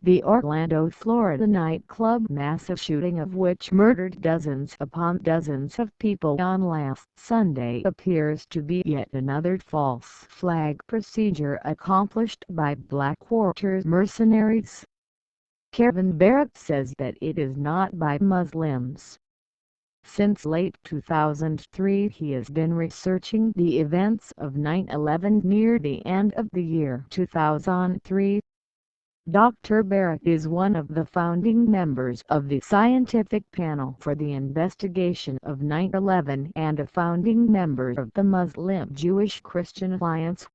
The Orlando, Florida nightclub massive shooting, of which murdered dozens upon dozens of people on last Sunday, appears to be yet another false flag procedure accomplished by Blackwater's mercenaries. Kevin Barrett says that it is not by Muslims. Since late 2003 he has been researching the events of 9/11 near the end of the year 2003. Dr. Barrett is one of the founding members of the Scientific Panel for the Investigation of 9/11 and a founding member of the Muslim-Jewish-Christian Alliance.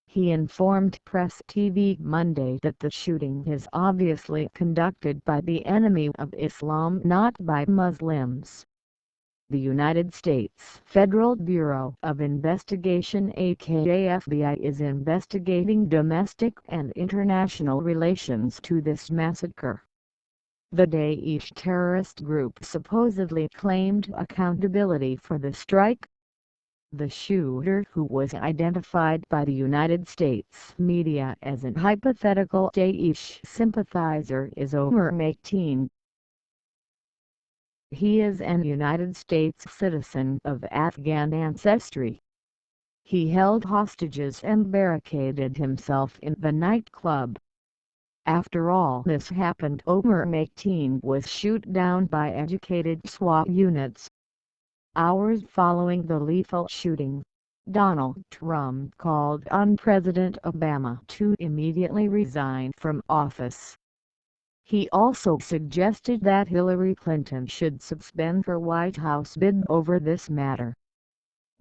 He informed Press TV Monday that the shooting is obviously conducted by the enemy of Islam, not by Muslims. The United States Federal Bureau of Investigation, aka FBI, is investigating domestic and international relations to this massacre. The Daesh Terrorist Group supposedly claimed accountability for the strike. The shooter, who was identified by the United States media as an hypothetical Daesh sympathizer, is Omar Mateen. He is an United States citizen of Afghan ancestry. He held hostages and barricaded himself in the nightclub. After all this happened, Omar Mateen was shot down by educated SWAT units. Hours following the lethal shooting, Donald Trump called on President Obama to immediately resign from office. He also suggested that Hillary Clinton should suspend her White House bid over this matter.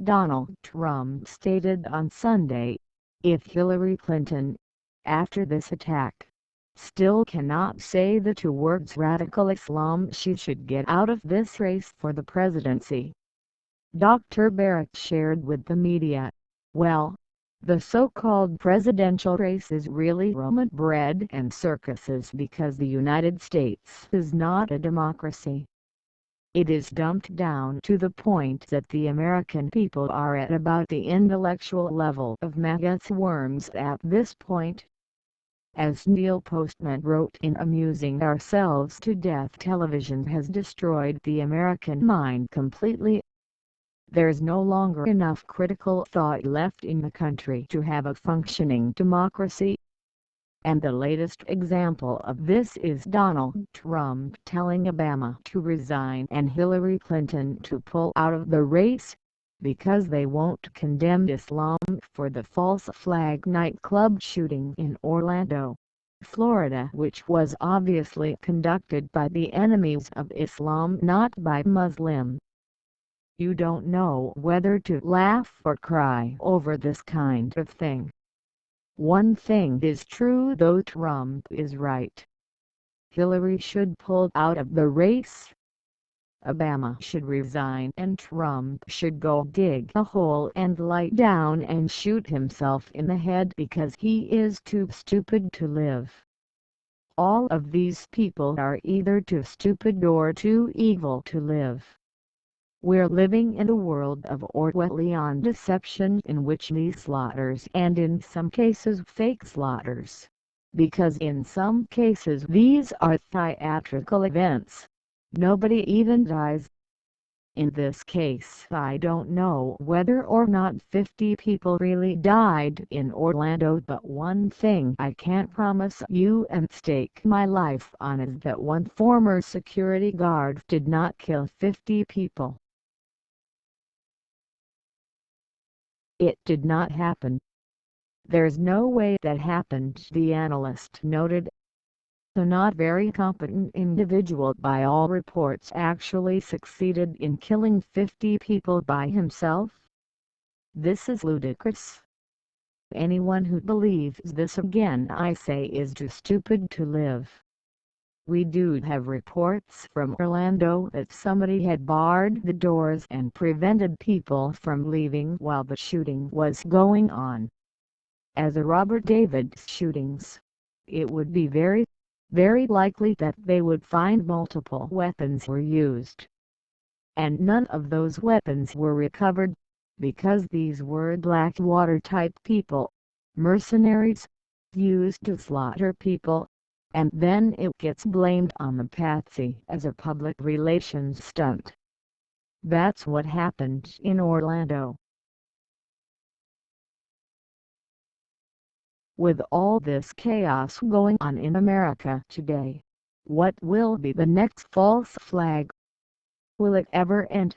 Donald Trump stated on Sunday, "If Hillary Clinton, after this attack, still cannot say the two words radical Islam, she should get out of this race for the presidency." Dr. Barrett shared with the media, "Well, the so-called presidential race is really Roman bread and circuses because the United States is not a democracy. It is dumbed down to the point that the American people are at about the intellectual level of MAGA worms at this point." As Neil Postman wrote in Amusing Ourselves to Death, television has destroyed the American mind completely. There's no longer enough critical thought left in the country to have a functioning democracy. And the latest example of this is Donald Trump telling Obama to resign and Hillary Clinton to pull out of the race, because they won't condemn Islam for the false flag nightclub shooting in Orlando, Florida, which was obviously conducted by the enemies of Islam, not by Muslims. You don't know whether to laugh or cry over this kind of thing. One thing is true though, Trump is right. Hillary should pull out of the race. Obama should resign and Trump should go dig a hole and lie down and shoot himself in the head because he is too stupid to live. All of these people are either too stupid or too evil to live. We're living in a world of Orwellian deception in which these slaughters, and in some cases fake slaughters, because in some cases these are theatrical events, nobody even dies. In this case, I don't know whether or not 50 people really died in Orlando, but one thing I can't promise you and stake my life on is that one former security guard did not kill 50 people. It did not happen. There's no way that happened, the analyst noted. The not very competent individual, by all reports, actually succeeded in killing 50 people by himself. This is ludicrous. Anyone who believes this, again I say, is too stupid to live. We do have reports from Orlando that somebody had barred the doors and prevented people from leaving while the shooting was going on. As a Robert David's shootings, it would be very likely that they would find multiple weapons were used. And none of those weapons were recovered, because these were Blackwater type people, mercenaries. used to slaughter people, and then it gets blamed on the patsy as a public relations stunt. That's what happened in Orlando. With all this chaos going on in America today, what will be the next false flag? Will it ever end?